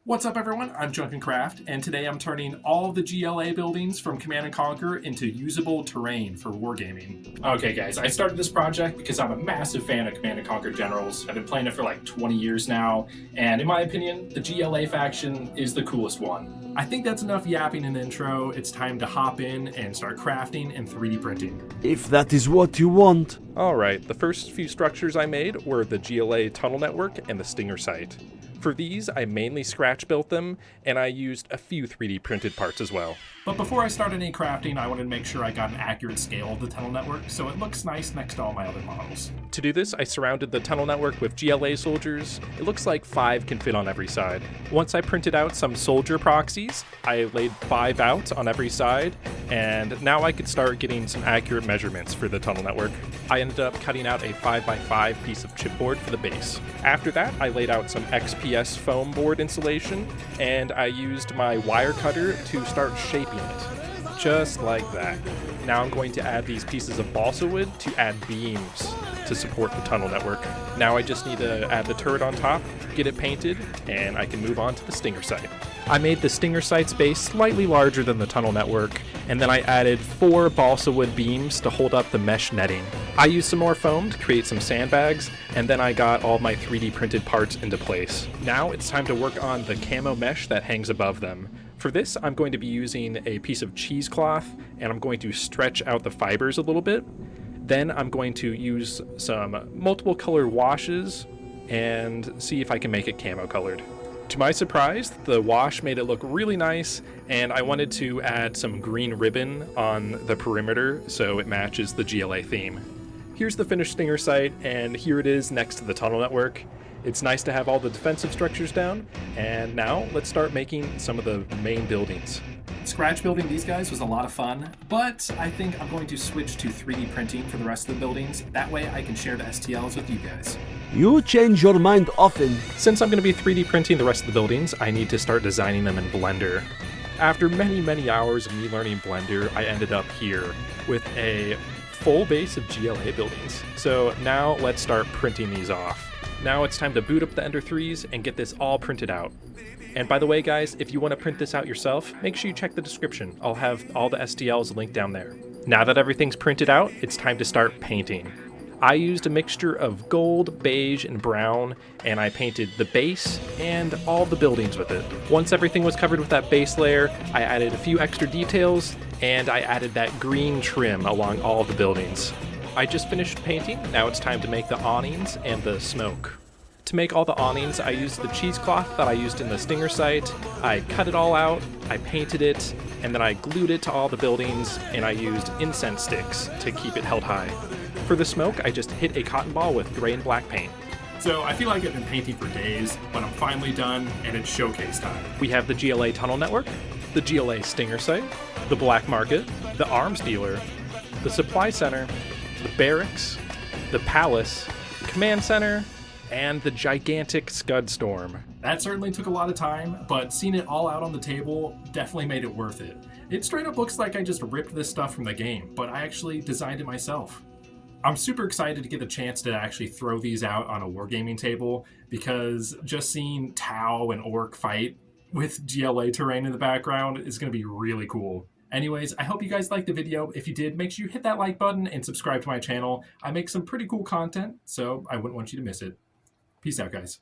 What's up everyone, I'm Drunken Craft, and today I'm turning all the GLA buildings from Command & Conquer into usable terrain for wargaming. Okay guys, I started this project because I'm a massive fan of Command & Conquer Generals. I've been playing it for like 20 years now, and in my opinion, the GLA faction is the coolest one. I think that's enough yapping in the intro. It's time to hop in and start crafting and 3D printing. If that is what you want. Alright, the first few structures I made were the GLA tunnel network and the Stinger site. For these, I mainly scratch built them, and I used a few 3D printed parts as well. But before I started any crafting, I wanted to make sure I got an accurate scale of the tunnel network, so it looks nice next to all my other models. To do this, I surrounded the tunnel network with GLA soldiers. It looks like 5 can fit on every side. Once I printed out some soldier proxies, I laid 5 out on every side, and now I could start getting some accurate measurements for the tunnel network. I ended up cutting out a 5x5 piece of chipboard for the base. After that, I laid out some XPS foam board insulation, and I used my wire cutter to start shaping it. Just like that. Now I'm going to add these pieces of balsa wood to add beams to support the tunnel network. Now I just need to add the turret on top, get it painted, and I can move on to the Stinger site. I made the Stinger site's base slightly larger than the tunnel network, and then I added 4 balsa wood beams to hold up the mesh netting. I used some more foam to create some sandbags, and then I got all my 3D printed parts into place. Now it's time to work on the camo mesh that hangs above them. For this, I'm going to be using a piece of cheesecloth, and I'm going to stretch out the fibers a little bit. Then I'm going to use some multiple color washes and see if I can make it camo colored. To my surprise, the wash made it look really nice, and I wanted to add some green ribbon on the perimeter so it matches the GLA theme. Here's the finished Stinger site, and here it is next to the tunnel network. It's nice to have all the defensive structures down, and now let's start making some of the main buildings. Scratch building these guys was a lot of fun, but I think I'm going to switch to 3D printing for the rest of the buildings. That way I can share the STLs with you guys. You change your mind often. Since I'm going to be 3D printing the rest of the buildings, I need to start designing them in Blender. After many hours of me learning Blender, I ended up here with a full base of GLA buildings. So now let's start printing these off. Now it's time to boot up the Ender 3s and get this all printed out. And by the way guys, if you want to print this out yourself, make sure you check the description. I'll have all the STLs linked down there. Now that everything's printed out, it's time to start painting. I used a mixture of gold, beige, and brown, and I painted the base and all the buildings with it. Once everything was covered with that base layer, I added a few extra details, and I added that green trim along all of the buildings. I just finished painting, now it's time to make the awnings and the smoke. To make all the awnings, I used the cheesecloth that I used in the Stinger site. I cut it all out, I painted it, and then I glued it to all the buildings, and I used incense sticks to keep it held high. For the smoke, I just hit a cotton ball with gray and black paint. So I feel like I've been painting for days, but I'm finally done, and it's showcase time. We have the GLA tunnel network, the GLA Stinger site, the black market, the arms dealer, the supply center, the barracks, the palace, command center, and the gigantic Scud Storm. That certainly took a lot of time, but seeing it all out on the table definitely made it worth it. It straight up looks like I just ripped this stuff from the game, but I actually designed it myself. I'm super excited to get the chance to actually throw these out on a wargaming table, because just seeing Tau and Orc fight with GLA terrain in the background is going to be really cool. Anyways, I hope you guys liked the video. If you did, make sure you hit that like button and subscribe to my channel. I make some pretty cool content, so I wouldn't want you to miss it. Peace out, guys.